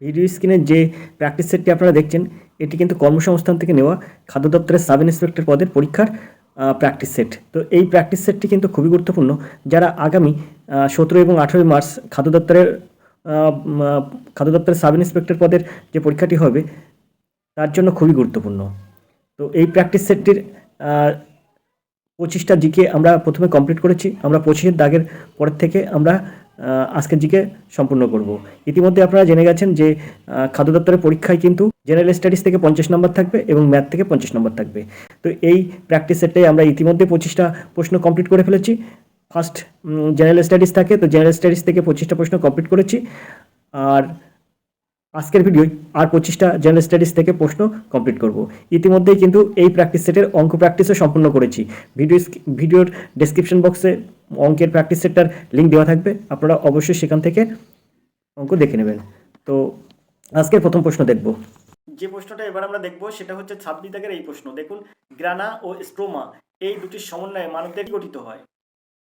Video স্ক্রিনে যে practice সেটটি আপনারা দেখছেন এটি কিন্তু কর্মসংস্থান থেকে নেওয়া খাদ্য দপ্তরের সাব ইন্সপেক্টর পদের পরীক্ষার প্র্যাকটিস সেট। তো এই প্র্যাকটিস সেটটি কিন্তু খুবই গুরুত্বপূর্ণ, যারা আগামী 17 এবং 18 মার্চ খাদ্য দপ্তরের সাব ইন্সপেক্টর পদের যে পরীক্ষাটি হবে তার জন্য খুবই গুরুত্বপূর্ণ। তো এই প্র্যাকটিস সেটটির 25টা জিকে আমরা প্রথমে কমপ্লিট করেছি। আমরা 25-এর দাগের পরের থেকে আমরা আজকের জিকে সম্পূর্ণ করব। ইতিমধ্যে আপনারা জেনে গেছেন যে খাদ্য দপ্তরের পরীক্ষায় কিন্তু জেনারেল স্টাডিজ থেকে 50 নম্বর থাকবে এবং ম্যাথ থেকে 50 নম্বর থাকবে। তো এই প্র্যাকটিস সেটটাই আমরা ইতিমধ্যে 25টা প্রশ্ন কমপ্লিট করে ফেলেছি। ফার্স্ট জেনারেল স্টাডিজ থাকে, তো জেনারেল স্টাডিজ থেকে 25টা প্রশ্ন কমপ্লিট করেছি। আর আজকের ভিডিওয় আর 25টা জেনারেল স্টাডিজ থেকে প্রশ্ন কমপ্লিট করব। ইতিমধ্যেই কিন্তু এই প্র্যাকটিস সেটের অঙ্ক প্র্যাকটিসও সম্পূর্ণ করেছি। ভিডিওর ডেসক্রিপশন বক্সে অঙ্কের প্র্যাকটিস সেটটার লিঙ্ক দেওয়া থাকবে, আপনারা অবশ্যই সেখান থেকে অঙ্ক দেখে নেবেন। তো আজকের প্রথম প্রশ্ন দেখব। যে প্রশ্নটা এবার আমরা দেখব সেটা হচ্ছে 26 দাগের এই প্রশ্ন। দেখুন, গ্রানা ও স্ট্রোমা এই দুটির সমন্বয়ে মানবদেহ গঠিত হয়।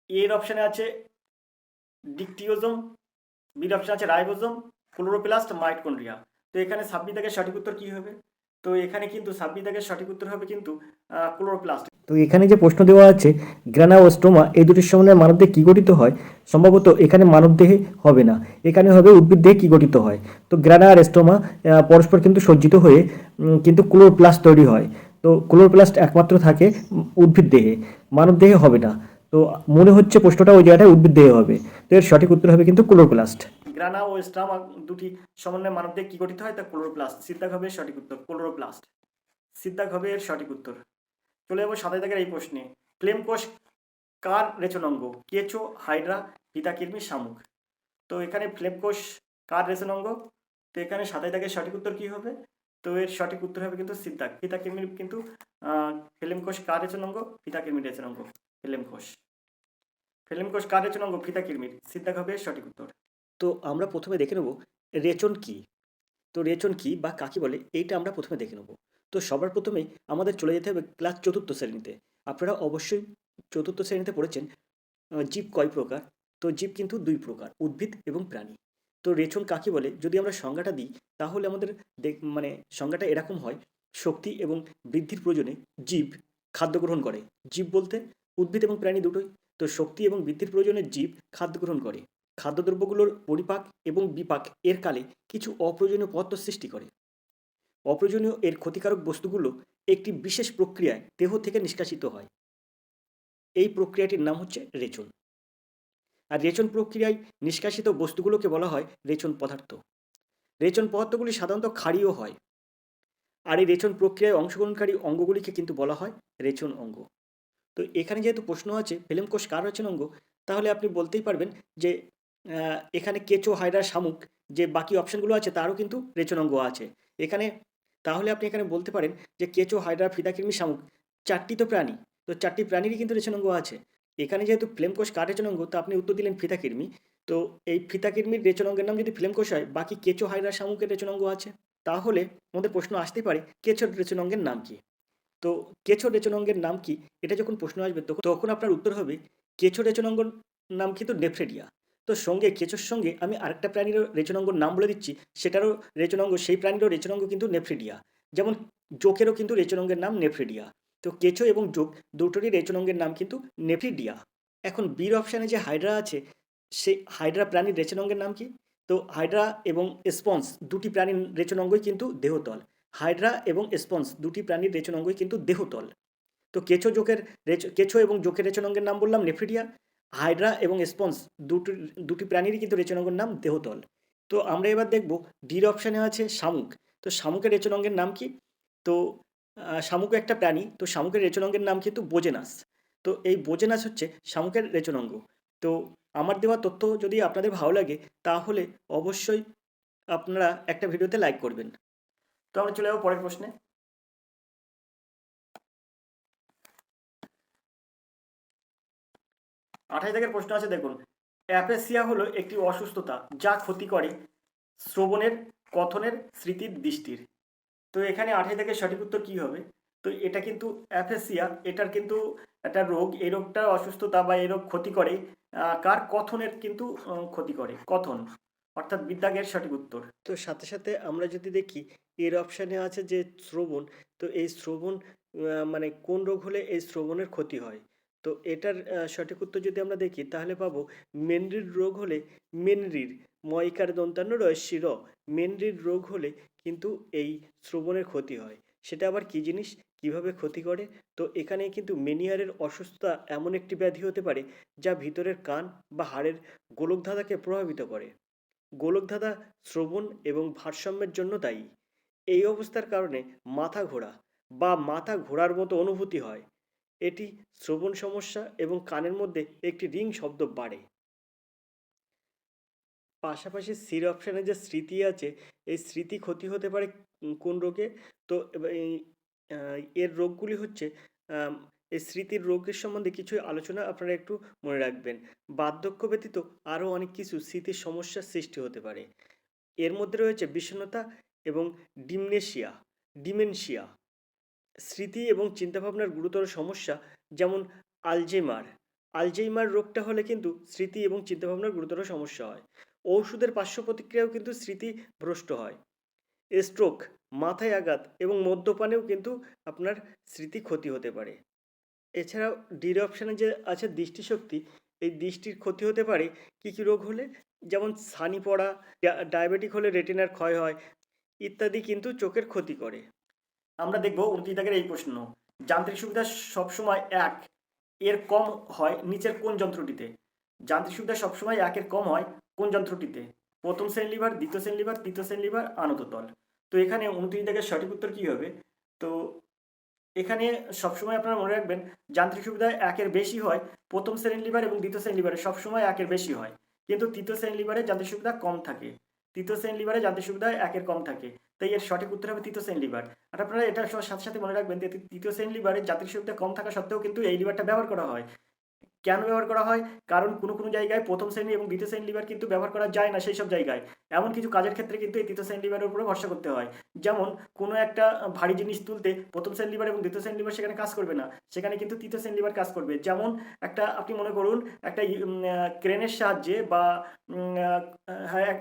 এর অপশানে আছে ডিকটিওজোম, বির অপশানে আছে রাইবোজোম, ক্লোরোপ্লাস্ট, মাইটোকন্ড্রিয়া। তো এখানে 26 দাগের সঠিক উত্তর কী হবে? তো এখানে কিন্তু 26 দাগের সঠিক উত্তর হবে কিন্তু ক্লোরোপ্লাস্ট। তো এখানে যে প্রশ্ন দেওয়া আছে গ্রানা ও স্ট্রোমা এই দুটির সমন্বয়ে মানবদেহে কী গঠিত হয়, সম্ভবত এখানে মানবদেহে হবে না, এখানে হবে উদ্ভিদ দেহে কী গঠিত হয়। তো গ্রানা আর স্ট্রোমা পরস্পর কিন্তু সজ্জিত হয়ে কিন্তু ক্লোরোপ্লাস্ট তৈরি হয়। তো ক্লোরোপ্লাস্ট একমাত্র থাকে উদ্ভিদ দেহে, মানব দেহে হবে না। তো মনে হচ্ছে প্রশ্নটা ওই জায়গাটায় উদ্ভিদ দেহে হবে। তো এর সঠিক উত্তর হবে কিন্তু ক্লোরোপ্লাস্ট। গ্রানা ও স্ট্রোমা দুটি সমন্বয়ে মানবদেহে কী গঠিত হয়, তা ক্লোরোপ্লাস্ট। সিদ্ধাক হবে সঠিক উত্তর, ক্লোরোপ্লাস্ট। সিদ্ধাক হবে এর সঠিক উত্তর। চলে যাবো 27 দাগের এই প্রশ্নে। ফ্লেম কোষ কার রেচনাঙ্গ? কেঁচো, হাইড্রা, ফিতাকৃমি, শামুক। তো এখানে ফ্লেম কোষ কার রেচনাঙ্গ? তো এখানে 27 দাগের সঠিক উত্তর কী হবে? তো এর সঠিক উত্তর হবে কিন্তু সিদ্ধাক। ফিতাকৃমির কিন্তু ফ্লেম কোষ কার রেচনাঙ্গ? ফিতাকৃমির রেচনাঙ্গ ফ্লেম কোষ। ফ্লেম কোষ কার রেচনাঙ্গ? ফিতাকৃমির। সিদ্ধাক হবে সঠিক উত্তর। তো আমরা প্রথমে দেখে নেব রেচন কি। তো রেচন কি বা কাকে বলে এইটা আমরা প্রথমে দেখে নেব। তো সবার প্রথমেই আমাদের চলে যেতে হবে ক্লাস 4র্থ শ্রেণীতে। আপনারা অবশ্যই 4র্থ শ্রেণীতে পড়েছেন জীব কয় প্রকার। তো জীব কিন্তু 2 প্রকার, উদ্ভিদ এবং প্রাণী। তো রেচন কাকে বলে যদি আমরা সংজ্ঞাটা দিই তাহলে আমাদের মানে সংজ্ঞাটা এরকম হয়, শক্তি এবং বৃদ্ধির প্রয়োজনে জীব খাদ্য গ্রহণ করে। জীব বলতে উদ্ভিদ এবং প্রাণী দুটোই। তো শক্তি এবং বৃদ্ধির প্রয়োজনে জীব খাদ্য গ্রহণ করে। খাদ্যদ্রব্যগুলোর পরিপাক এবং বিপাক এর কালে কিছু অপ্রয়োজনীয় পদার্থ সৃষ্টি করে। অপ্রয়োজনীয় এর ক্ষতিকারক বস্তুগুলো একটি বিশেষ প্রক্রিয়ায় দেহ থেকে নিষ্কাশিত হয়। এই প্রক্রিয়াটির নাম হচ্ছে রেচন। আর রেচন প্রক্রিয়ায় নিষ্কাশিত বস্তুগুলোকে বলা হয় রেচন পদার্থ। রেচন পদার্থগুলি সাধারণত ক্ষারীয় হয়। আর এই রেচন প্রক্রিয়ায় অংশগ্রহণকারী অঙ্গগুলিকে কিন্তু বলা হয় রেচন অঙ্গ। তো এখানে যেহেতু প্রশ্ন আছে ফ্লেম কোষ কার রেচন অঙ্গ, তাহলে আপনি বলতেই পারবেন যে এখানে কেঁচো, হাইড্রা, শামুক যে বাকি অপশানগুলো আছে তারও কিন্তু রেচন অঙ্গ আছে এখানে। তাহলে আপনি এখানে বলতে পারেন যে কেঁচো, হাইড্রা, ফিতাকৃমি, শামুক 4টি তো প্রাণী, তো 4টি প্রাণীরই কিন্তু রেচন অঙ্গ আছে। এখানে যেহেতু ফ্লেম কোষ কার রেচন অঙ্গ, তো আপনি উত্তর দিলেন ফিতাকৃমি। তো এই ফিতাকৃমির রেচন অঙ্গের নাম যদি ফ্লেম কোষ হয়, বাকি কেঁচো, হাইড্রা, শামুকের রেচন অঙ্গ আছে। তাহলে আমাদের প্রশ্ন আসতেই পারে কেঁচোর রেচন অঙ্গের নাম কি। তো কেঁচো রেচন অঙ্গের নাম কি, এটা যখন প্রশ্ন আসবে তখন আপনার উত্তর হবে কেঁচো রেচন অঙ্গর নাম কিন্তু নেফ্রেডিয়া। তো সঙ্গে কেঁচোর সঙ্গে আমি আরেকটা প্রাণীর রেচন অঙ্গর নাম বলে দিচ্ছি, সেটারও রেচন অঙ্গ, সেই প্রাণীরও রেচন অঙ্গ কিন্তু নেফ্রেডিয়া। যেমন জোকেরও কিন্তু রেচন অঙ্গের নাম নেফ্রেডিয়া। তো কেঁচো এবং জোক দুটোরই রেচন অঙ্গের নাম কিন্তু নেফ্রিডিয়া। এখন বির অপশানে যে হাইড্রা আছে, সেই হাইড্রা প্রাণীর রেচন অঙ্গের নাম কি? তো হাইড্রা এবং স্পঞ্জ দুটি প্রাণীর রেচন অঙ্গই কিন্তু দেহতল। হাইড্রা এবং স্পঞ্জ দুটি প্রাণীর রেচন অঙ্গই কিন্তু দেহতল। তো কেঁচো এবং জোকের রেচন অঙ্গের নাম বললাম নেফ্রিডিয়া। হাইড্রা এবং স্পঞ্জ দুটি প্রাণীরই কিন্তু রেচন অঙ্গের নাম দেহতল। তো আমরা এবার দেখব ডির অপশানে আছে শামুক। তো শামুকের রেচন অঙ্গের নাম কি? তো শামুক একটা প্রাণী, তো শামুকের রেচন অঙ্গের নাম কিন্তু বোজেনাস। তো এই বোজেনাস হচ্ছে শামুকের রেচন অঙ্গ। তো আমার দেওয়া তথ্য যদি আপনাদের ভালো লাগে তাহলে অবশ্যই আপনারা একটা ভিডিওতে লাইক করবেন। তো আমরা চলে যাবো পরের প্রশ্নে। 28 দাগের প্রশ্ন আছে, দেখুন। অ্যাপেসিয়া হলো একটি অসুস্থতা যা ক্ষতি করে শ্রবণের, কথনের, স্মৃতির, দৃষ্টির। তো এখানে 28 দাগের সঠিক উত্তর কী হবে? তো এটা কিন্তু অ্যাপেসিয়া, এটার কিন্তু একটা রোগ। এই রোগটা অসুস্থতা বা এই রোগ ক্ষতি করে কার? কথনের কিন্তু ক্ষতি করে, কথন অর্থাৎ বিদ্যাগের সঠিক উত্তর। তো সাথে সাথে আমরা যদি দেখি এর অপশানে আছে যে শ্রবণ, তো এই শ্রবণ মানে কোন রোগ হলে এই শ্রবণের ক্ষতি হয়। তো এটার সঠিক উত্তর যদি আমরা দেখি তাহলে পাবো মেনরির রোগ হলে, মেনরির ময়িকার দন্তান্ন রয়সি র, মেনরির রোগ হলে কিন্তু এই শ্রবণের ক্ষতি হয়। সেটা আবার কি জিনিস, কিভাবে ক্ষতি করে? তো এখানে কিন্তু মেনিয়ারের অসুস্থতা এমন একটি ব্যাধি হতে পারে যা ভিতরের কান বা হাড়ের গোলকধাঁধাকে প্রভাবিত করে। গোলকধাঁধা শ্রবণ এবং ভারসাম্যের জন্য দায়ী। এই অবস্থার কারণে মাথা ঘোরা বা মাথা ঘোরার মতো অনুভূতি হয়। এটি শ্রবণ সমস্যা এবং কানের মধ্যে একটি রিং শব্দ বাড়ে। পাশাপাশি সির অপশানে যে স্মৃতি আছে, এই স্মৃতি ক্ষতি হতে পারে কোন রোগে? তো এর রোগগুলি হচ্ছে আম এই স্মৃতির রোগের সম্বন্ধে কিছু আলোচনা আপনারা একটু মনে রাখবেন। বার্ধক্য ব্যতীত আরও অনেক কিছু স্মৃতির সমস্যার সৃষ্টি হতে পারে। এর মধ্যে রয়েছে বিষণ্ণতা এবং ডিমেনশিয়া। স্মৃতি এবং চিন্তাভাবনার গুরুতর সমস্যা যেমন আলঝেইমার। আলঝেইমার রোগটা হলে কিন্তু স্মৃতি এবং চিন্তাভাবনার গুরুতর সমস্যা হয়। ওষুধের পার্শ্ব প্রতিক্রিয়াও কিন্তু স্মৃতি ভ্রষ্ট হয়। স্ট্রোক, মাথায় আঘাত এবং মদ্যপানেও কিন্তু আপনার স্মৃতি ক্ষতি হতে পারে। এছাড়াও ডির অপশানে যে আছে দৃষ্টিশক্তি, এই দৃষ্টির ক্ষতি হতে পারে কী কী রোগ হলে? যেমন ছানি পড়া, ডায়াবেটিক হলে রেটিনার ক্ষয় হয় ইত্যাদি কিন্তু চোখের ক্ষতি করে। আমরা দেখব 29 দাগের এই প্রশ্ন। যান্ত্রিক সুবিধা সবসময় 1 এর কম হয় নিচের কোন যন্ত্রটিতে? যান্ত্রিক সুবিধা সবসময় 1 এর কম হয় কোন যন্ত্রটিতে? প্রথম শ্রেণীর লিভার, দ্বিতীয় শ্রেণীর লিভার, তৃতীয় শ্রেণীর লিভার, আনততল। তো এখানে 29 দাগের সঠিক উত্তর কী হবে? তো এখানে সবসময় আপনারা মনে রাখবেন যান্ত্রিক সুবিধা 1 এর বেশি হয় প্রথম শ্রেণীর লিভার এবং দ্বিতীয় শ্রেণীর লিভারে সবসময় 1 এর বেশি হয়। কিন্তু তৃতীয় শ্রেণীর লিভারে যান্ত্রিক সুবিধা কম থাকে। তৃতীয় শ্রেণীর লিভারে যান্ত্রিক সুবিধা 1 এর কম থাকে। তাই এর সঠিক উত্তর হবে তৃতীয় শ্রেণীর লিভার। আর আপনারা এটার সাথে সাথে মনে রাখবেন যে তৃতীয় শ্রেণীর লিভারে যান্ত্রিক সুবিধা কম থাকা সত্ত্বেও কিন্তু এই লিভারটা ব্যবহার করা হয়। কেন ব্যবহার করা হয়? কারণ কোনো জায়গায় প্রথম শ্রেণী এবং দ্বিতীয় শ্রেণীর লিভার কিন্তু ব্যবহার করা যায় না সেই সব জায়গায়। এমন কিছু কাজের ক্ষেত্রে কিন্তু এই তৃতীয় শ্রেণীর লিভারের উপরে ভরসা করতে হয়। যেমন কোনো একটা ভারী জিনিস তুলতে প্রথম শ্রেণীর লিভার এবং দ্বিতীয় শ্রেণীর লিভার সেখানে কাজ করবে না। সেখানে কিন্তু তৃতীয় শ্রেণীর লিভার কাজ করবে। যেমন একটা আপনি মনে করুন একটা ক্রেনের সাহায্যে বা হ্যাঁ,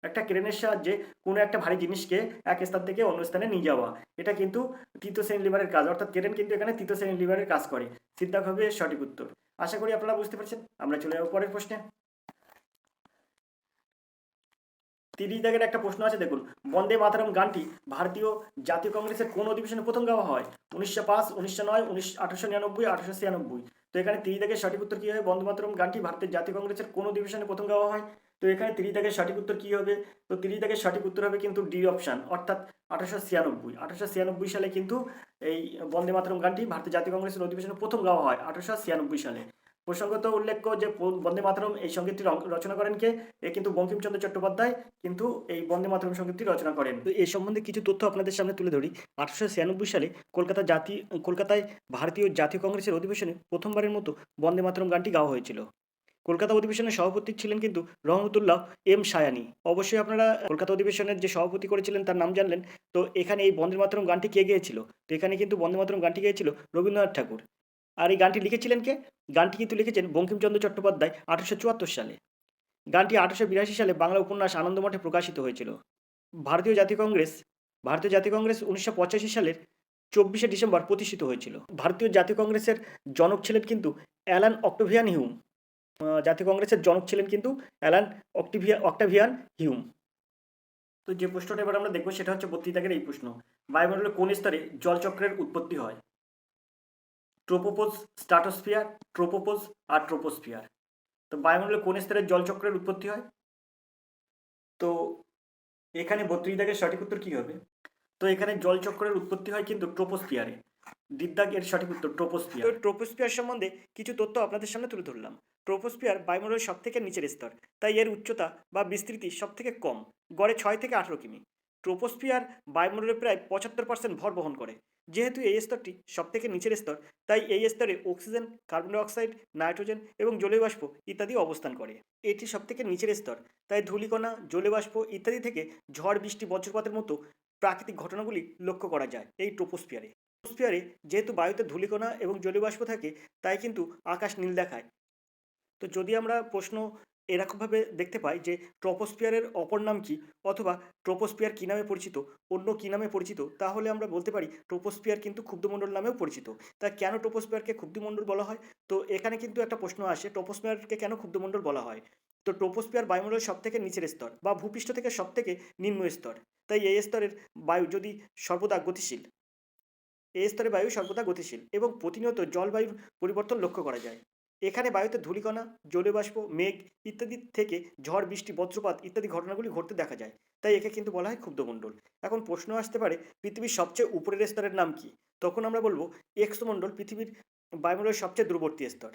একটা ক্রেনের সাহায্যে কোনো একটা ভারী জিনিসকে এক স্থান থেকে অন্য স্থানে নিয়ে যাওয়া। এটা কিন্তু তৃতীয় শ্রেণীর লিভারের কাজ। অর্থাৎ ক্রেন কিন্তু এখানে তৃতীয় শ্রেণীর লিভারের কাজ করে। সিদ্ধান্ত হবে সঠিক উত্তর। আশা করি আপনারা বুঝতে পারছেন। আমরা চলে যাব পরের প্রশ্নে। 30 দাগের একটা প্রশ্ন আছে দেখুন। বন্দে মাতরম গানটি ভারতীয় জাতীয় কংগ্রেসের কোন অধিবেশনে প্রথম গাওয়া হয়? 1905, 1909, 1899, 1896। তো এখানে 30 দাগের সঠিক উত্তর কী হবে? বন্দে মাতরম গানটি ভারতের জাতীয় কংগ্রেসের কোন অধিবেশনে প্রথম গাওয়া হয়? তো এখানে 30 দাগের সঠিক উত্তর কী হবে? তো 30 দাগের সঠিক উত্তর হবে কিন্তু ডি অপশান, অর্থাৎ 1896। 1896 সালে কিন্তু এই বন্দে মাতরম গানটি ভারতের জাতীয় কংগ্রেসের অধিবেশনে প্রথম গাওয়া হয় 1896 সালে। প্রসঙ্গত উল্লেখ্য যে বন্দে মাতরম এই সঙ্গীতটি রচনা করেন কে? এ কিন্তু বঙ্কিমচন্দ্র চট্টোপাধ্যায় কিন্তু এই বন্দে মাতরম সঙ্গীতটি রচনা করেন। তো এই সম্বন্ধে কিছু তথ্য আপনাদের সামনে তুলে ধরি। 1896 সালে কলকাতায় ভারতীয় জাতীয় কংগ্রেসের অধিবেশনে প্রথমবারের মতো বন্দে মাতরম গানটি গাওয়া হয়েছিল। কলকাতা অধিবেশনের সভাপতি ছিলেন কিন্তু রহমতুল্লাহ এম সায়ানি। অবশ্যই আপনারা কলকাতা অধিবেশনের যে সভাপতি করেছিলেন তার নাম জানলেন। তো এখানে এই বন্দে মাতরম গানটি কে গেয়েছিল? তো এখানে কিন্তু বন্দে মাতরম গানটি গেয়েছিল রবীন্দ্রনাথ ঠাকুর। আর এই গানটি লিখেছিলেন কে? গানটি কিন্তু লিখেছেন বঙ্কিমচন্দ্র চট্টোপাধ্যায় 1874 সালে। গানটি 1882 সালে বাংলা উপন্যাস আনন্দমঠে প্রকাশিত হয়েছিল। ভারতীয় জাতীয় কংগ্রেস ভারতীয় জাতীয় কংগ্রেস 1985 সালের 24শে ডিসেম্বর প্রতিষ্ঠিত হয়েছিল। ভারতীয় জাতীয় কংগ্রেসের জনক ছিলেন কিন্তু অ্যালান অক্টোভিয়ান হিউম। জাতীয় কংগ্রেসের জনক ছিলেন কিন্তু অ্যালান অক্টাভিয়ান হিউম। তো যে প্রশ্নটা এবার আমরা দেখবো সেটা হচ্ছে 32 দাগের এই প্রশ্ন। বায়ুমণ্ডলের কোন স্তরে জলচক্রের উৎপত্তি হয়? ট্রোপোপোজ, স্ট্রাটোস্ফিয়ার, ট্রোপোপোজ আর ট্রোপোস্ফিয়ার। তো বায়ুমণ্ডলের কোন স্তরে জলচক্রের উৎপত্তি হয়? তো এখানে 32 দাগের সঠিক উত্তর কী হবে? তো এখানে জলচক্রের উৎপত্তি হয় কিন্তু ট্রোপোস্ফিয়ারে। দিদ্দাগ এর সঠিক উত্তর ট্রোপোস্ফিয়ার। তো ট্রোপোস্ফিয়ার সম্বন্ধে কিছু তথ্য আপনাদের সামনে তুলে ধরলাম। ট্রোপোস্ফিয়ার বায়ুমণ্ডলের সবথেকে নিচের স্তর, তাই এর উচ্চতা বা বিস্তৃতি সবথেকে কম, গড়ে 6 থেকে 18 কিমি। ট্রোপোস্ফিয়ার বায়ুমণ্ডলের প্রায় 75% ভর বহন করে। যেহেতু এই স্তরটি সবথেকে নিচের স্তর, তাই এই স্তরে oxygen, carbon die oxide, nitrogen এবং জলীয় বাষ্প ইত্যাদি অবস্থান করে। এটি সবথেকে নিচের স্তর, তাই ধূলিকণা, জলীয় বাষ্প ইত্যাদি থেকে ঝড়, বৃষ্টি, বজ্রপাতের মতো প্রাকৃতিক ঘটনাগুলি লক্ষ্য করা যায় এই ট্রোপোস্ফিয়ারে। ট্রোপোস্ফিয়ারে যেহেতু বায়ুতে ধূলিকণা এবং জলীয় বাষ্প থাকে, তাই কিন্তু আকাশ নীল দেখায়। তো যদি আমরা প্রশ্ন এরকমভাবে দেখতে পাই যে ট্রপোস্ফিয়ারের অপর নাম কি, অথবা ট্রপোস্ফিয়ার কী নামে পরিচিত, অন্য কী নামে পরিচিত, তাহলে আমরা বলতে পারি ট্রপোস্ফিয়ার কিন্তু ক্ষুব্ধমণ্ডল নামেও পরিচিত। তা কেন ট্রপোস্ফিয়ারকে ক্ষুব্ধমণ্ডল বলা হয়? তো এখানে কিন্তু একটা প্রশ্ন আসে, ট্রপোস্ফিয়ারকে কেন ক্ষুব্ধমণ্ডল বলা হয়? তো ট্রপোস্ফিয়ার বায়ুমণ্ডলের সবথেকে নিচের স্তর বা ভূপৃষ্ঠ থেকে সবথেকে নিম্ন স্তর। তাই এই স্তরের বায়ু যদি সর্বদা গতিশীল, এই স্তরে বায়ু সর্বদা গতিশীল এবং প্রতিনিয়ত জলবায়ুর পরিবর্তন লক্ষ্য করা যায়। এখানে বায়ুতে ধূলিকণা, জলীয় বাষ্প, মেঘ ইত্যাদি থেকে ঝড়, বৃষ্টি, বজ্রপাত ইত্যাদি ঘটনাগুলি ঘটতে দেখা যায়। তাই একে কিন্তু বলা হয় ক্ষুব্ধমণ্ডল। এখন প্রশ্ন আসতে পারে পৃথিবীর সবচেয়ে উপরের স্তরের নাম কি? তখন আমরা বলবো এক্সমণ্ডল পৃথিবীর বায়ুমণ্ডলের সবচেয়ে দূরবর্তী স্তর।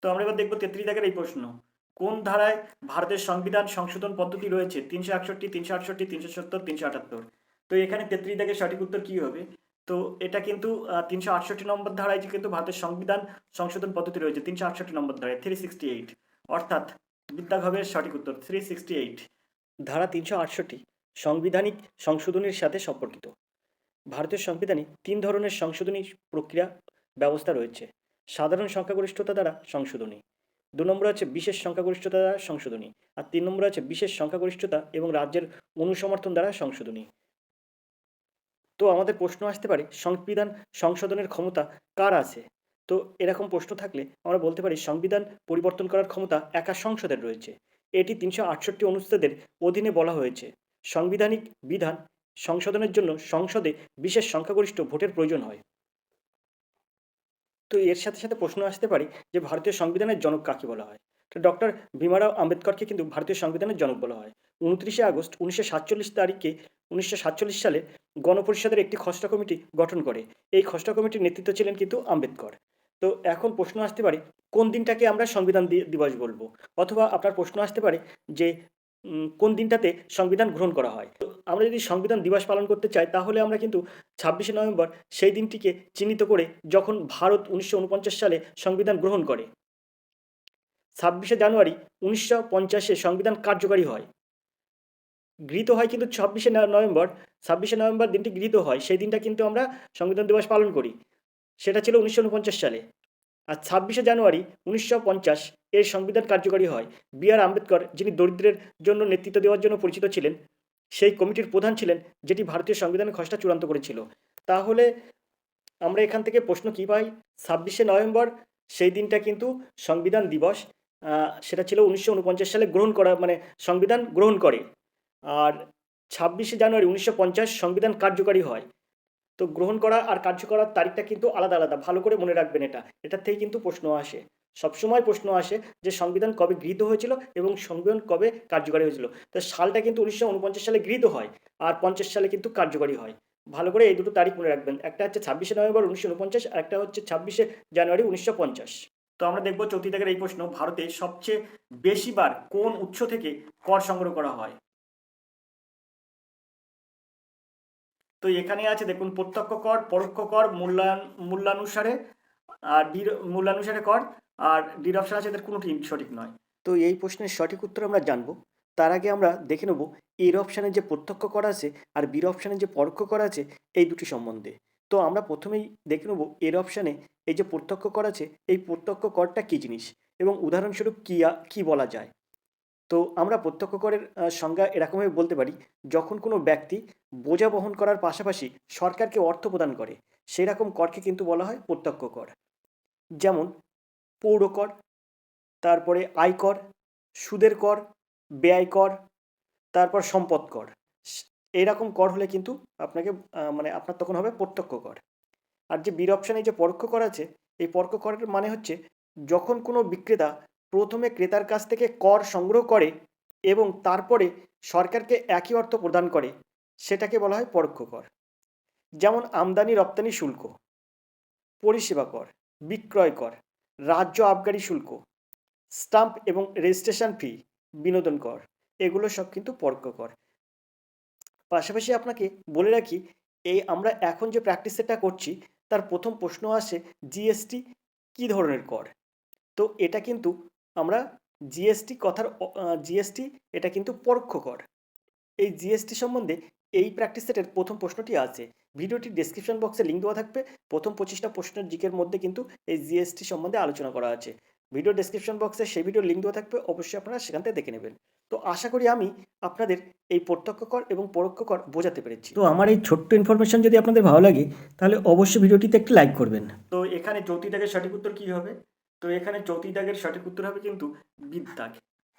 তো আমরা এবার দেখবো 33 দাগের এই প্রশ্ন। কোন ধারায় ভারতের সংবিধান সংশোধন পদ্ধতি রয়েছে? 361, 368, 370, 378। তো এখানে 33 দাগের সঠিক উত্তর কি হবে? তো এটা কিন্তু 368 নম্বর ধারায় যে কিন্তু ভারতের সংবিধান সংশোধন পদ্ধতি রয়েছে 368 নম্বর ধারায় 368, অর্থাৎ বিদ্যাঘবের সঠিক উত্তর 368। ধারা 368 সাংবিধানিক সংশোধনের সাথে সম্পর্কিত। ভারতীয় সংবিধানে 3 ধরনের সংশোধনী প্রক্রিয়া ব্যবস্থা রয়েছে। সাধারণ সংখ্যাগরিষ্ঠতা দ্বারা সংশোধনী, 2 নম্বর আছে বিশেষ সংখ্যাগরিষ্ঠতা দ্বারা সংশোধনী, আর 3 নম্বর আছে বিশেষ সংখ্যাগরিষ্ঠতা এবং রাজ্যের অনুসমর্থন দ্বারা সংশোধনী। তো আমাদের প্রশ্ন আসতে পারে সংবিধান সংশোধনের ক্ষমতা কার আছে? তো এরকম প্রশ্ন থাকলে আমরা বলতে পারি সংবিধান পরিবর্তন করার ক্ষমতা একা সংসদের রয়েছে। এটি 368 অনুচ্ছেদের অধীনে বলা হয়েছে। সাংবিধানিক বিধান সংশোধনের জন্য সংসদে বিশেষ সংখ্যাগরিষ্ঠ ভোটের প্রয়োজন হয়। তো এর সাথে সাথে প্রশ্ন আসতে পারে যে ভারতীয় সংবিধানের জনক কাকে বলা হয়? তো ডক্টর ভীমরাও আম্বেদকরকে কিন্তু ভারতীয় সংবিধানের জনক বলা হয়। 29শে আগস্ট 1947 সালে গণপরিষদের একটি খসড়া কমিটি গঠন করে। এই খসড়া কমিটির নেতৃত্ব ছিলেন কিন্তু আম্বেদকর। তো এখন প্রশ্ন আসতে পারে কোন দিনটাকে আমরা সংবিধান দিবস বলবো, অথবা আপনার প্রশ্ন আসতে পারে যে কোন দিনটাতে সংবিধান গ্রহণ করা হয়। তো আমরা যদি সংবিধান দিবস পালন করতে চাই তাহলে আমরা কিন্তু 26শে নভেম্বর সেই দিনটিকে চিহ্নিত করে, যখন ভারত 1949 সালে সংবিধান গ্রহণ করে। 26শে জানুয়ারি 1950-এ সংবিধান কার্যকারী হয়। গৃহীত হয় কিন্তু 26শে নভেম্বর দিনটি গৃহীত হয়। সেই দিনটা কিন্তু আমরা সংবিধান দিবস পালন করি। সেটা ছিল 1949 সালে। আর 26শে জানুয়ারি 1950 এর সংবিধান কার্যকরী হয়। বি.আর. আম্বেদকর, যিনি দরিদ্রের জন্য নেতৃত্ব দেওয়ার জন্য পরিচিত ছিলেন, সেই কমিটির প্রধান ছিলেন, যেটি ভারতীয় সংবিধানের খসড়া চূড়ান্ত করেছিল। তাহলে আমরা এখান থেকে প্রশ্ন কী পাই? 26শে নভেম্বর সেই দিনটা কিন্তু সংবিধান দিবস। সেটা ছিল 1949 সালে গ্রহণ করা, মানে সংবিধান গ্রহণ করে। আর 26শে জানুয়ারি 1950 সংবিধান কার্যকারী হয়। তো গ্রহণ করা আর কার্য করার তারিখটা কিন্তু আলাদা আলাদা, ভালো করে মনে রাখবেন এটা। এটার থেকে কিন্তু প্রশ্ন আসে, সবসময় প্রশ্ন আসে যে সংবিধান কবে গৃহীত হয়েছিল এবং সংবিধান কবে কার্যকারী হয়েছিল। তো সালটা কিন্তু 1949 সালে গৃহীত হয়, আর 50 সালে কিন্তু কার্যকরী হয়। ভালো করে এই দুটো তারিখ মনে রাখবেন, একটা হচ্ছে 26শে নভেম্বর 1949, আর একটা হচ্ছে 26শে জানুয়ারি 1950। তো আমরা দেখবো 34 দাগের এই প্রশ্ন, ভারতে সবচেয়ে বেশিবার কোন উৎস থেকে কর সংগ্রহ করা হয়? তো এখানে আছে দেখুন, প্রত্যক্ষ কর, পরোক্ষ কর, মূল্যানুসারে, আর মূল্যানুসারে কর, আর ডির অপশন আছে, এদের কোনোটি সঠিক নয়। তো এই প্রশ্নের সঠিক উত্তর আমরা জানবো, তার আগে আমরা দেখে নেব এর অপশানে যে প্রত্যক্ষ কর আছে আর বির অপশানে যে পরোক্ষ কর আছে এই দুটি সম্বন্ধে। তো আমরা প্রথমেই দেখে নেব এর অপশানে এই যে প্রত্যক্ষ কর আছে, এই প্রত্যক্ষ করটা কী জিনিস এবং উদাহরণস্বরূপ কী বলা যায়। তো আমরা প্রত্যক্ষ করের সংজ্ঞা এরকমভাবে বলতে পারি, যখন কোনো ব্যক্তি বোঝা বহন করার পাশাপাশি সরকারকে অর্থ প্রদান করে, সেই রকম করকে কিন্তু বলা হয় প্রত্যক্ষ কর। যেমন পৌর কর, তারপরে আয়কর, সুদের কর, ব্যয় কর, তারপর সম্পদ কর। এইরকম কর হলে কিন্তু আপনাকে মানে আপনার তখন হবে প্রত্যক্ষ কর। আর যে বির অপশানে যে পরোক্ষ কর আছে, এই পরোক্ষ করের মানে হচ্ছে যখন কোনো বিক্রেতা প্রথমে ক্রেতার কাছ থেকে কর সংগ্রহ করে এবং তারপরে সরকারকে একই অর্থ প্রদান করে, সেটাকে বলা হয় পরোক্ষ কর। যেমন আমদানি রপ্তানি শুল্ক, পরিষেবা কর, বিক্রয় কর, রাজ্য আবগারি শুল্ক, স্টাম্প এবং রেজিস্ট্রেশন ফি, বিনোদন কর, এগুলো সব কিন্তু পরোক্ষ কর। পাশাপাশি আপনাকে বলে রাখি, এই আমরা এখন যে প্র্যাকটিস সেটটা করছি তার প্রথম প্রশ্ন আসে জিএসটি কী ধরনের কর। তো এটা কিন্তু আমরা জিএসটি এটা কিন্তু পরোক্ষ কর। এই জিএসটি সম্বন্ধে এই প্র্যাকটিস সেটের প্রথম প্রশ্নটি আছে। ভিডিওটির ডেসক্রিপশন বক্সে লিঙ্ক দেওয়া থাকবে। প্রথম 25টা প্রশ্নের জিকের মধ্যে কিন্তু এই জিএসটি সম্বন্ধে আলোচনা করা আছে। ভিডিও ডেসক্রিপশন বক্সে সেই ভিডিওর লিঙ্ক দেওয়া থাকবে, অবশ্যই আপনারা সেখান থেকে দেখে নেবেন। তো আশা করি আমি আপনাদের এই প্রত্যক্ষ কর এবং পরোক্ষ কর বোঝাতে পেরেছি। তো আমার এই ছোট্ট ইনফরমেশন যদি আপনাদের ভালো লাগে তাহলে অবশ্যই ভিডিওটিতে একটি লাইক করবেন। তো এখানে চৌতি দাগের সঠিক উত্তর কী হবে? তো এখানে চৌতি দাগের সঠিক উত্তর হবে কিন্তু বিদ্যাগ।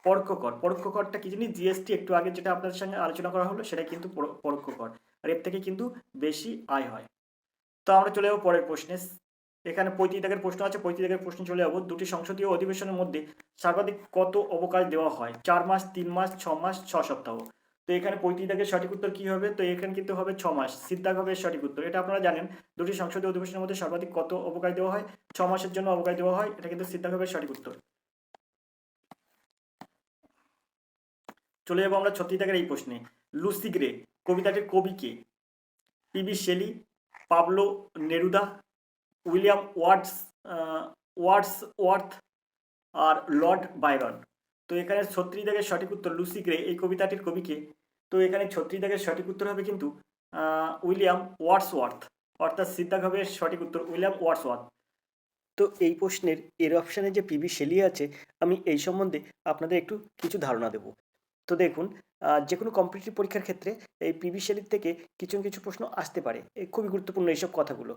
পরোক্ষ কর, পরোক্ষ করটা কি জিনিস? জিএসটি একটু আগে যেটা আপনাদের সঙ্গে আলোচনা করা হলো সেটা কিন্তু পরোক্ষ কর, আর এর থেকে কিন্তু বেশি আয় হয়। তো আমরা চলে যাবো পরের প্রশ্নে। এখানে 35 দাগের প্রশ্ন আছে, 35 দাগের প্রশ্ন চলে যাবো। দুটি সংসদীয় অধিবেশনের মধ্যে সর্বাধিক কত অবকাশ দেওয়া হয়? 4 মাস, 3 মাস, 6 মাস, 6 সপ্তাহ। তো এখানে 35 দাগের সঠিক উত্তর কি হবে? তো এখানে কিন্তু হবে 6 মাস। সিদ্ধাগ হবে সঠিক উত্তর। এটা আপনারা জানেন, দুটি সংসদীয় অধিবেশনের মধ্যে সর্বাধিক কত অবকাশ দেওয়া হয়? 6 মাসের জন্য অবকাশ দেওয়া হয়। এটা কিন্তু সিদ্ধাগ হবে সঠিক উত্তর। চলে যাবো আমরা 36 দাগের এই প্রশ্নে। লুসি গ্রে কবিতাটির কবি কে? PB Shelley, Pablo Neruda, William Wordsworth আর লর্ড বাইরন। তো এখানে 36 দাগের সঠিক উত্তর লুসি গ্রে এই কবিতাটির কবিকে? তো এখানে 36 দাগের সঠিক উত্তর হবে কিন্তু উইলিয়াম ওয়ার্ডসওয়ার্থ, অর্থাৎ সিদ্ধাগ হবে সঠিক উত্তর উইলিয়াম ওয়ার্ডসওয়ার্থ। তো এই প্রশ্নের এর অপশানে যে পিবি শেলি আছে, আমি এই সম্বন্ধে আপনাদের একটু কিছু ধারণা দেব। তো দেখুন, যে কোনো কম্পিটিটিভ পরীক্ষার ক্ষেত্রে এই পিবি শেলির থেকে কিছু কিছু প্রশ্ন আসতে পারে। খুবই গুরুত্বপূর্ণ এইসব কথাগুলো।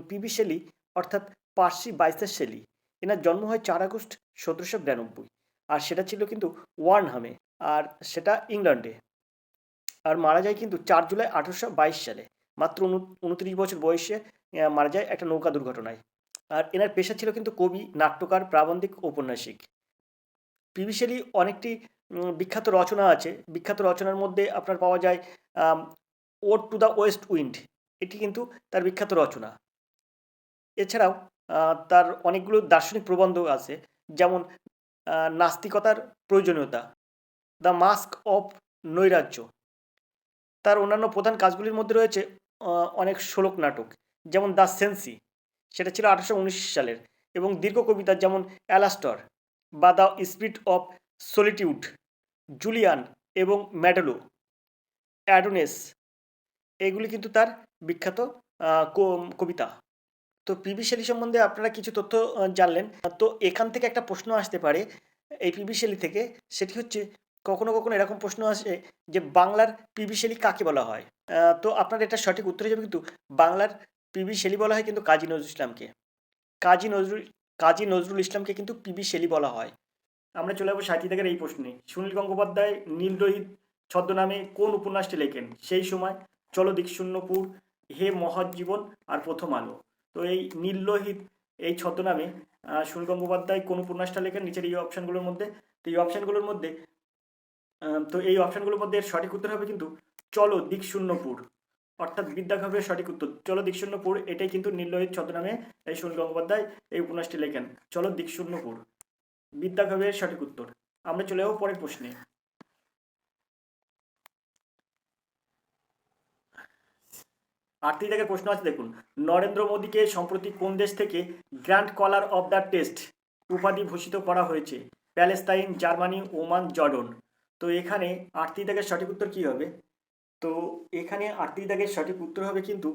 পিবি শেলি অর্থাৎ পার্সি বাইসেস শেলি, এনার জন্ম হয় 4 আগস্ট 1792, আর সেটা ছিল কিন্তু ওয়ার্নহামে, আর সেটা ইংল্যান্ডে। আর মারা যায় কিন্তু 4 জুলাই 1822 সালে, মাত্র 29 বছর বয়সে মারা যায় একটা নৌকা দুর্ঘটনায়। আর এনার পেশা ছিল কিন্তু কবি, নাট্যকার, প্রাবন্ধিক, ঔপন্যাসিক। পিবি শেলি অনেকটি বিখ্যাত রচনা আছে। বিখ্যাত রচনার মধ্যে আপনার পাওয়া যায় ode to the west wind, এটি কিন্তু তার বিখ্যাত রচনা। এছাড়াও তার অনেকগুলো দার্শনিক প্রবন্ধ আছে, যেমন নাস্তিকতার প্রয়োজনীয়তা, দ্য মাস্ক অফ নৈরাজ্য। তার অন্যান্য প্রধান কাজগুলির মধ্যে রয়েছে অনেক শ্লোক নাটক, যেমন দ্য সেন্সি, সেটা ছিল 1819 সালের, এবং দীর্ঘ কবিতা যেমন অ্যালাস্টর বা the spirit of solitude, Julian এবং ম্যাডেলো, অ্যাডোনেস, এগুলি কিন্তু তার বিখ্যাত কবিতা। তো পিবি শেলি সম্বন্ধে আপনারা কিছু তথ্য জানলেন। তো এখান থেকে একটা প্রশ্ন আসতে পারে এই পিবি শেলি থেকে, সেটি হচ্ছে কখনো কখনো এরকম প্রশ্ন আসে যে বাংলার পিবি শেলি কাকে বলা হয়? তো আপনার এটা সঠিক উত্তর হিসেবে কিন্তু বাংলার পিবি শেলি বলা হয় কিন্তু কাজী নজরুল ইসলামকে। কাজী নজরুল ইসলামকে কিন্তু পিবি শেলি বলা হয়। আমরা চলে যাবো 37 দাগের এই প্রশ্নে। সুনীল গঙ্গোপাধ্যায় নীলরোহিত ছদ্মনামে কোন উপন্যাসটি লেখেন? সেই সময়, চলো দিকশূন্যপুর, হে মহজ্জীবন আর প্রথম আলো। তো এই নীললোহিত এই ছদ্মনামে সুনীল গঙ্গোপাধ্যায় কোন উপন্যাসটা লেখেন নিচের এই অপশানগুলোর মধ্যে? তো এই অপশানগুলোর মধ্যে এর সঠিক উত্তর হবে কিন্তু চলো দিকশূন্যপুর, অর্থাৎ বিদ্যাঘাবের সঠিক উত্তর চলো দিকশূন্যপুর। এটাই কিন্তু নীললোহিত ছদ্মনামে এই সুনীল গঙ্গোপাধ্যায় এই উপন্যাসটি লেখেন, চলো দিকশূন্যপুর, বিদ্যাঘাবের সঠিক উত্তর। আমরা চলে যাবো পরের প্রশ্নে। 38 দাগের প্রশ্ন আছে, দেখুন। নরেন্দ্র মোদীকে সম্প্রতি কোন দেশ থেকে grand collar of the state উপাধি ভূষিত করা হয়েছে? Palestine, Germany, Oman, Jordan. তো এখানে 38 দাগের সঠিক উত্তর কী হবে? তো এখানে 38 দাগের সঠিক উত্তর হবে কিন্তু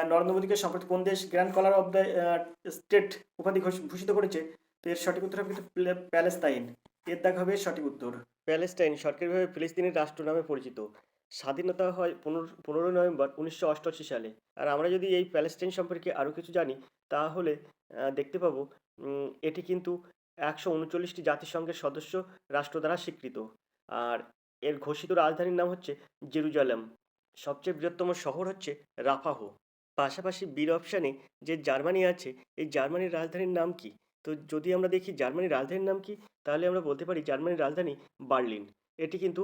নরেন্দ্র মোদীকে সম্প্রতি কোন দেশ grand collar of the state উপাধি ভূষিত করেছে? তো এর সঠিক উত্তর হবে কিন্তু প্যালেস্তাইন। এর দাগ হবে সঠিক উত্তর। প্যালেস্টাইন সরকারিভাবে ফিলিস্তিনের রাষ্ট্র নামে পরিচিত। স্বাধীনতা হয় 15 নভেম্বর 1988 সালে। আর আমরা যদি এই প্যালেস্টাইন সম্পর্কে আরও কিছু জানি, তাহলে দেখতে পাবো এটি কিন্তু 139টি জাতিসংঘের সদস্য রাষ্ট্র দ্বারা স্বীকৃত। আর এর ঘোষিত রাজধানীর নাম হচ্ছে জেরুজালেম। সবচেয়ে বৃহত্তম শহর হচ্ছে রাফাহ। পাশাপাশি বীর অপশানে যে জার্মানি আছে, এই জার্মানির রাজধানীর নাম কি? তো যদি আমরা দেখি জার্মানির রাজধানীর নাম কি, তাহলে আমরা বলতে পারি জার্মানির রাজধানী বার্লিন। এটি কিন্তু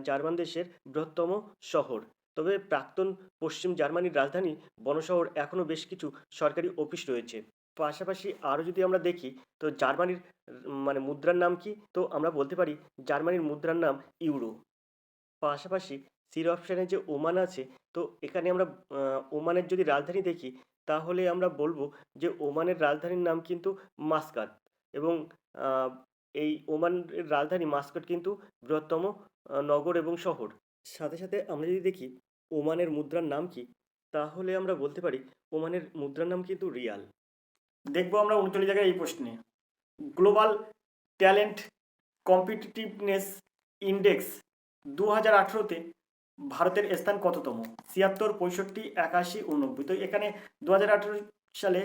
জার্মান দেশের বৃহত্তম শহর। তবে প্রাক্তন পশ্চিম জার্মানির রাজধানী বনশহর এখনও বেশ কিছু সরকারি অফিস রয়েছে। পাশাপাশি আরও যদি আমরা দেখি, তো জার্মানির মানে মুদ্রার নাম কি? তো আমরা বলতে পারি জার্মানির মুদ্রার নাম ইউরো। পাশাপাশি সির অপশানে যে ওমান আছে, তো এখানে আমরা ওমানের যদি রাজধানী দেখি, তাহলে আমরা বলবো যে ওমানের রাজধানীর নাম কিন্তু মাস্কাত, এবং এই ওমানের রাজধানী মাস্কাট কিন্তু বৃহত্তম নগর এবং শহর। সাথে সাথে আমরা যদি দেখি ওমানের মুদ্রার নাম কি, তাহলে আমরা বলতে পারি ওমানের মুদ্রার নাম কিন্তু রিয়াল। দেখবো আমরা 39 জায়গায় এই প্রশ্নে। গ্লোবাল ট্যালেন্ট কম্পিটিটিভনেস ইন্ডেক্স 2018-তে ভারতের স্থান কততম? 76, 65, 81, 89। তো এখানে 2018 সালে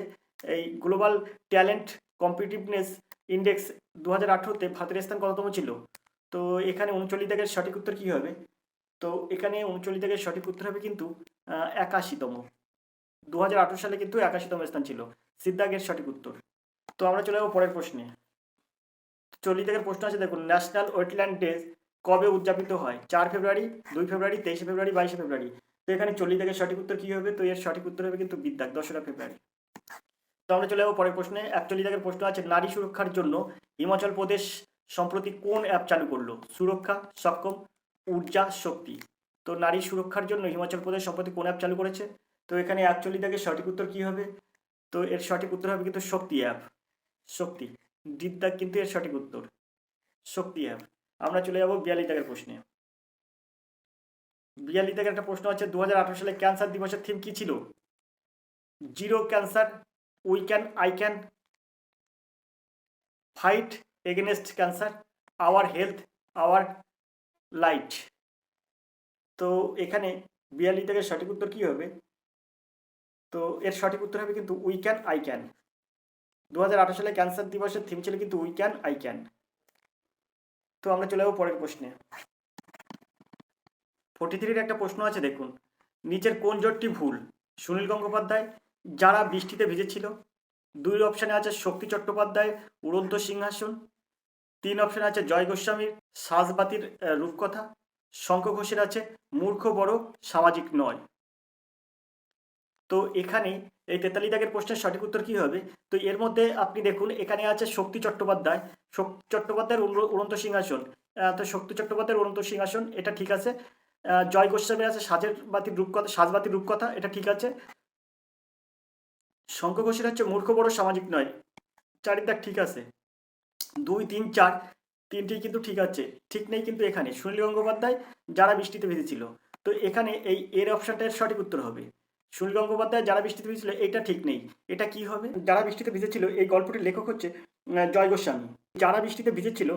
এই গ্লোবাল ট্যালেন্ট কম্পিটিটিভনেস ইন্ডেক্স 2018-তে ভারতের স্থান কততম ছিল? তো এখানে 39 দাগের সঠিক উত্তর কী হবে? তো এখানে 39 দাগের সঠিক উত্তর হবে কিন্তু 81তম। 2018 সালে কিন্তু 81তম স্থান ছিল। সিদ্ধাগের সঠিক উত্তর। তো আমরা চলে যাবো পরের প্রশ্নে। 40 দাগের প্রশ্ন আছে দেখুন, ন্যাশনাল ওয়েটল্যান্ড ডে কবে উদযাপিত হয়? 4 ফেব্রুয়ারি, 2 ফেব্রুয়ারি, 23 ফেব্রুয়ারি, 22 ফেব্রুয়ারি। তো এখানে 40 দাগের সঠিক উত্তর কী হবে? তো এর সঠিক উত্তর হবে কিন্তু বিদ্যাগ, 2রা ফেব্রুয়ারি। তো আমরা চলে যাবো পরের প্রশ্নে। 41 দাগের প্রশ্ন আছে, নারী সুরক্ষার জন্য হিমাচল প্রদেশ সম্প্রতি কোন অ্যাপ চালু করলো? সুরক্ষা, সক্ষম, ঊর্জা, শক্তি। তো নারী সুরক্ষার জন্য হিমাচল প্রদেশ সম্প্রতি কোন অ্যাপ চালু করেছে? তো এখানে 41 দাগের সঠিক উত্তর কী হবে? তো এর সঠিক উত্তর হবে কিন্তু শক্তি অ্যাপ, শক্তি। দিদ্যাগ কিন্তু এর সঠিক উত্তর, শক্তি অ্যাপ। আমরা চলে যাবো 42 দাগের প্রশ্নে। 42 দাগের একটা প্রশ্ন আছে, 2018 সালে ক্যান্সার দিবসের থিম কি ছিল? Zero cancer, we can, I can, fight against cancer, our health, our light. তো এখানে 42 দাগের সঠিক উত্তর কী হবে? তো এর সঠিক উত্তর হবে কিন্তু উই ক্যান, আই ক্যান। 2018 সালে ক্যান্সার দিবসের থিম ছিল কিন্তু উই ক্যান, আই ক্যান। তো আমরা চলে যাবো পরের প্রশ্নে। 43-এর একটা প্রশ্ন আছে দেখুন, নিচের কোন জোটটি ভুল? সুনীল গঙ্গোপাধ্যায়, যারা বৃষ্টিতে ভিজেছিল। 2 অপশানে আছে শক্তি চট্টোপাধ্যায়, উড়ন্ত সিংহাসন। 3 অপশানে আছে জয় গোস্বামীর সাজবাতির রূপকথা। শঙ্খ ঘোষের আছে মূর্খ বড় সামাজিক নয়। তো এখানে এই 43 দাগের প্রশ্নের সঠিক উত্তর কী হবে? তো এর মধ্যে আপনি দেখুন, এখানে আছে শক্তি চট্টোপাধ্যায়, শক্তি চট্টোপাধ্যায়ের উড়ন্ত সিংহাসন। তো শক্তি চট্টোপাধ্যায়ের উড়ন্ত সিংহাসন, এটা ঠিক আছে। জয় গোস্বামীর আছে সাজবাতির রূপকথা, এটা ঠিক আছে। শঙ্খ ঘোষের হচ্ছে মূর্খ বড় সামাজিক নয়, 4 দাগ ঠিক আছে। 2, 3, 4 তিনটেই কিন্তু ঠিক আছে। ঠিক নেই কিন্তু এখানে সুনীল গঙ্গোপাধ্যায়, যারা বৃষ্টিতে ভিজেছিল। তো এখানে এই এর অপশানটার সঠিক উত্তর হবে সুনীল গঙ্গোপাধ্যায়, যারা বৃষ্টিতে ভিজেছিল। এটা ঠিক নেই, এটা কি হবে? যারা বৃষ্টিতে ভিজেছিল, এই গল্পটির লেখক হচ্ছে জয় গোস্বামী। যারা বৃষ্টিতে ভিজেছিল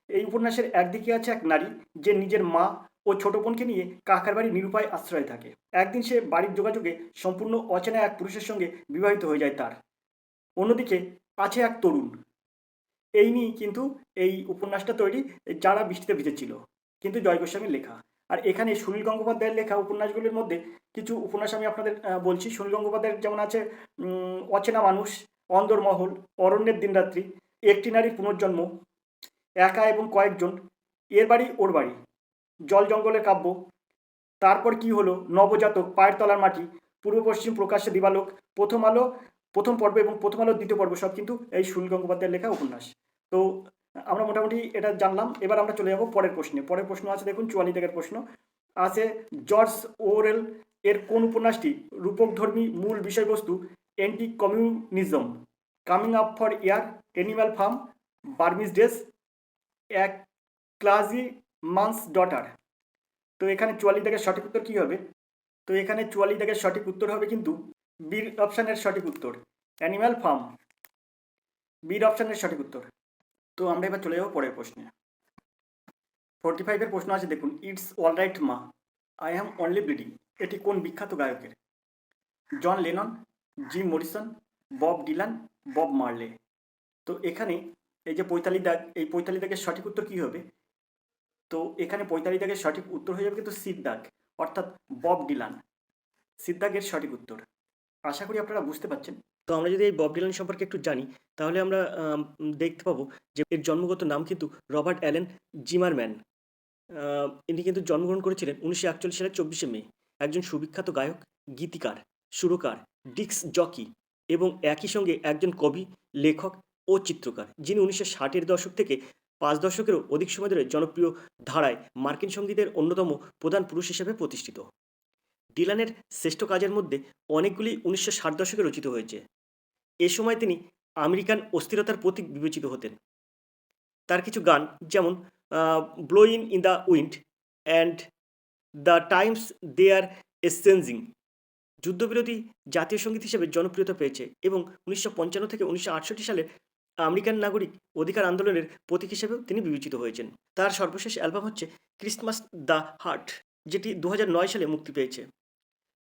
এই উপন্যাসের একদিকে আছে এক নারী, যে নিজের মা ও ছোট বোনকে নিয়ে কাকার বাড়ি নিরুপায় আশ্রয়ে থাকে। একদিন সে বাড়ির যোগাযোগে সম্পূর্ণ অচেনা এক পুরুষের সঙ্গে বিবাহিত হয়ে যায় তার। অন্যদিকে আছে এক তরুণ। এই নিয়েই কিন্তু এই উপন্যাসটা তৈরি, যারা বৃষ্টিতে ভিজেছিল, কিন্তু জয় গোস্বামীর লেখা। আর এখানে সুনীল গঙ্গোপাধ্যায়ের লেখা উপন্যাসগুলির মধ্যে কিছু উপন্যাস আমি আপনাদের বলছি। সুনীল গঙ্গোপাধ্যায়ের যেমন আছে অচেনা মানুষ, অন্দরমহল, অরণ্যের দিনরাত্রি, একটি নারীর পুনর্জন্ম, একা এবং কয়েকজন, এর বাড়ি ওর বাড়ি, জল জঙ্গলের কাব্য, তারপর কি হলো, নবজাতক, পায়ের তলার মাটি, পূর্ব পশ্চিম প্রকাশ্যে দিবালোক, প্রথম আলো প্রথম পর্ব এবং প্রথম আলোর দ্বিতীয় পর্ব, সব কিন্তু এই সুনীল গঙ্গোপাধ্যায়ের লেখা উপন্যাস। তো আমরা মোটামুটি এটা জানলাম। এবার আমরা চলে যাব পরের প্রশ্নে। পরের প্রশ্ন আছে দেখুন, 44 দাগের প্রশ্ন আছে, জর্জ ওরেল এর কোন উপন্যাসটি রূপকধর্মী মূল বিষয়বস্তু anti communism, coming up for air, animal farm, Burmese days, এক ক্লাজি মান্স ডটার। তো এখানে 44 দাগের সঠিক উত্তর কী হবে? তো এখানে 44 দাগের সঠিক উত্তর হবে কিন্তু বি অপশানের সঠিক উত্তর, অ্যানিম্যাল ফার্ম। বি অপশানের সঠিক উত্তর। তো আমরা এবার চলে যাবো পরের প্রশ্নে। 45-এর প্রশ্ন আছে দেখুন, it's alright ma, I am only bleeding, এটি কোন বিখ্যাত গায়কের? John Lennon, Jim Morrison, Bob Dylan, Bob Marley. তো এখানে এই যে 45 দাগ, এই 45 দাগের সঠিক উত্তর কী হবে? তো এখানে 45 দাগের সঠিক উত্তর হয়ে যাবে কিন্তু সিদ দাগ, অর্থাৎ বব ডিলান। সিদ দাগের সঠিক উত্তর। আশা করি আপনারা বুঝতে পারছেন। তো আমরা যদি এই বব ডিলান সম্পর্কে একটু জানি, তাহলে আমরা দেখতে পাবো যে এর জন্মগত নাম কিন্তু রবার্ট অ্যালেন জিমারম্যান। ইনি কিন্তু জন্মগ্রহণ করেছিলেন 1941 সালের 24শে মে। একজন সুবিখ্যাত গায়ক, গীতিকার, সুরকার, ডিস্ক জকি এবং একই সঙ্গে একজন কবি, লেখক ও চিত্রকার, যিনি 1960-এর দশক থেকে 5 দশকেরও অধিক সময় ধরে জনপ্রিয় ধারায় মার্কিন সঙ্গীতের অন্যতম প্রধান পুরুষ হিসেবে প্রতিষ্ঠিত। ডিলানের শ্রেষ্ঠ কাজের মধ্যে অনেকগুলি 1960 দশকে রচিত হয়েছে। এ সময় তিনি আমেরিকান অস্থিরতার প্রতীক বিবেচিত হতেন। তার কিছু গান যেমন blowin' in the wind and the times they are changing যুদ্ধবিরোধী জাতীয় সঙ্গীত হিসেবে জনপ্রিয়তা পেয়েছে এবং 1955 থেকে 1968 সালের আমেরিকান নাগরিক অধিকার আন্দোলনের প্রতীক হিসেবেও তিনি বিবেচিত হয়েছেন। তার সর্বশেষ অ্যালবাম হচ্ছে ক্রিসমাস দ্য হার্ট, যেটি 2009 সালে মুক্তি পেয়েছে।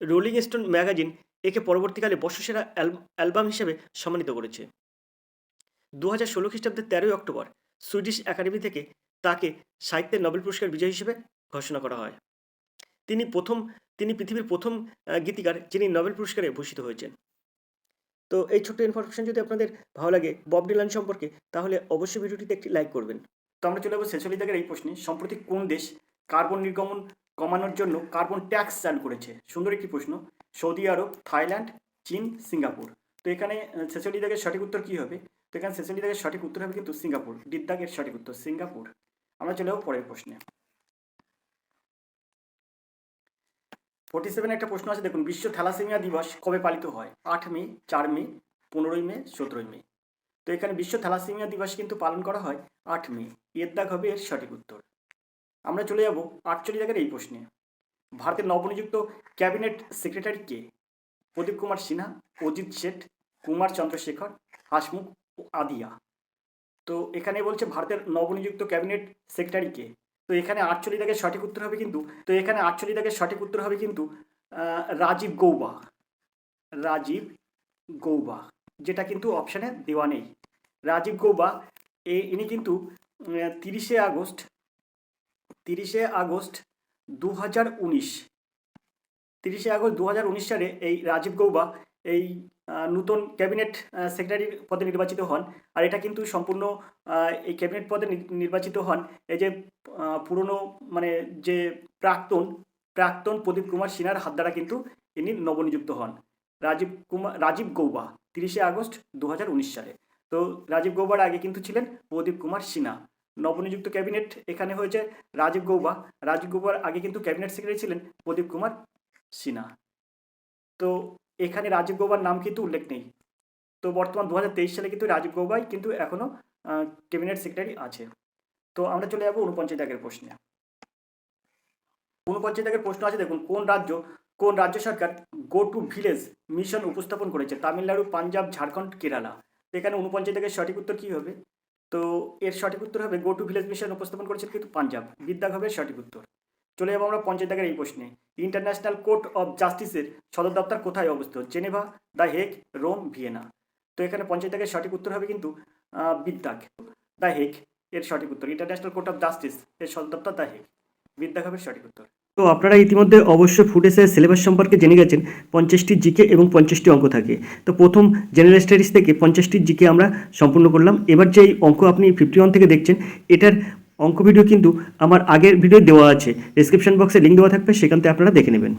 রোলিং স্টোন ম্যাগাজিন একে পরবর্তীকালে বর্ষসেরা অ্যালবাম হিসেবে সম্মানিত করেছে। 2016 খ্রিস্টাব্দের 13ই অক্টোবর সুইডিশ একাডেমি থেকে তাকে সাহিত্যের নোবেল পুরস্কার বিজয়ী হিসেবে ঘোষণা করা হয়। তিনি পৃথিবীর প্রথম গীতিকার যিনি নোবেল পুরস্কারে ভূষিত হয়েছেন। তো এই ছোট্ট ইনফরমেশন যদি আপনাদের ভালো লাগে বব ডিলান সম্পর্কে, তাহলে অবশ্যই ভিডিওটিতে একটি লাইক করবেন। তো আমরা চলে যাবো শেষলি দাগের এই প্রশ্নে, সম্প্রতি কোন দেশ কার্বন নির্গমন কমানোর জন্য কার্বন ট্যাক্স চালু করেছে? সুন্দর একটি প্রশ্ন। সৌদি আরব, থাইল্যান্ড, চীন, সিঙ্গাপুর। তো এখানে শেষলি দাগের সঠিক উত্তর কী হবে? তো এখানে শেষলি দাগের সঠিক উত্তর হবে কিন্তু সিঙ্গাপুর। দাগের সঠিক উত্তর সিঙ্গাপুর। আমরা চলে যাবো পরের প্রশ্নে। 47 একটা প্রশ্ন আছে, দেখুন, বিশ্ব থ্যালাসেমিয়া দিবস কবে পালিত হয়? 8 মে, 4 মে, 15 মে, 17 মে। তো এখানে বিশ্ব থ্যালাসেমিয়া দিবস কিন্তু পালন করা হয় 8 মে। দাগ হবে এর সঠিক উত্তর। আমরা চলে যাব 48 দাগের এই প্রশ্নে। ভারতের নবনিযুক্ত ক্যাবিনেট সেক্রেটারি কে? প্রদীপ কুমার সিনহা, অজিত শেঠ, কুমার চন্দ্রশেখর, হাসমুখ আদিয়া। তো এখানে বলছে ভারতের নবনিযুক্ত ক্যাবিনেট সেক্রেটারি কে? তো এখানে 48 দাগের সঠিক উত্তর হবে কিন্তু রাজীব গৌবা। রাজীব গৌবা, যেটা কিন্তু অপশানে দেওয়া নেই। রাজীব গৌবা ইনি কিন্তু 30শে আগস্ট 2019 সালে এই রাজীব গৌবা এই নূতন ক্যাবিনেট সেক্রেটারি পদে নির্বাচিত হন। আর এটা কিন্তু সম্পূর্ণ এই ক্যাবিনেট পদে নির্বাচিত হন এই যে পুরনো মানে যে প্রাক্তন প্রদীপ কুমার সিনহার হাত দ্বারা কিন্তু ইনি নবনিযুক্ত হন। রাজীব গৌবা 30শে আগস্ট 2019 সালে। তো রাজীব গৌবার আগে কিন্তু ছিলেন প্রদীপ কুমার সিনহা। নবনিযুক্ত ক্যাবিনেট এখানে হয়েছে রাজীব গৌবার আগে কিন্তু ক্যাবিনেট সেক্রেটারি ছিলেন প্রদীপ কুমার সিনহা। তো এখানে রাজীব গৌবার নাম কিন্তু উল্লেখ নেই। তো বর্তমান 2023 সালে কিন্তু রাজীব গৌবাই কিন্তু এখনও ক্যাবিনেট সেক্রেটারি আছে। তো আমরা চলে যাবো 49 দাগের প্রশ্নে। 49 দাগের প্রশ্ন আছে, দেখুন, কোন রাজ্য সরকার গো টু ভিলেজ মিশন উপস্থাপন করেছে? তামিলনাড়ু, পাঞ্জাব, ঝাড়খণ্ড, কেরালা। তো এখানে 49 দাগের সঠিক উত্তর কী হবে? তো এর সঠিক উত্তর হবে গো টু ভিলেজ মিশন উপস্থাপন করেছে কিন্তু পাঞ্জাব। দাগ হবে সঠিক উত্তর। চলে যাবো আমরা 50 দাগের এই প্রশ্নে। ইন্টারন্যাশনাল কোর্ট অফ জাস্টিসের সদর দপ্তর কোথায় অবস্থিত? Geneva, the Hague, Rome, Vienna. তো এখানে 50 দাগের সঠিক উত্তর হবে কিন্তু দাগ, দ্য হেগ এর সঠিক উত্তর। ইন্টারন্যাশনাল কোর্ট অফ জাস্টিস এর সদর দপ্তর দ্য হেগ। দাগ হবে সঠিক উত্তর। তো আপনারা ইতিমধ্যে অবশ্যই ফুটেসের সিলেবাস সম্পর্কে জেনে গেছেন। 50টি জিকে এবং 50টি অঙ্ক থাকে। তো প্রথম জেনারেল স্টাডিজ থেকে 50টি জিকে আমরা সম্পূর্ণ করলাম। এবার যে অঙ্ক আপনি 51 থেকে দেখছেন, এটার অঙ্ক ভিডিও কিন্তু আমার আগের ভিডিও দেওয়া আছে, ডেসক্রিপশন বক্সে লিঙ্ক দেওয়া থাকবে, সেখান থেকে আপনারা দেখে নেবেন।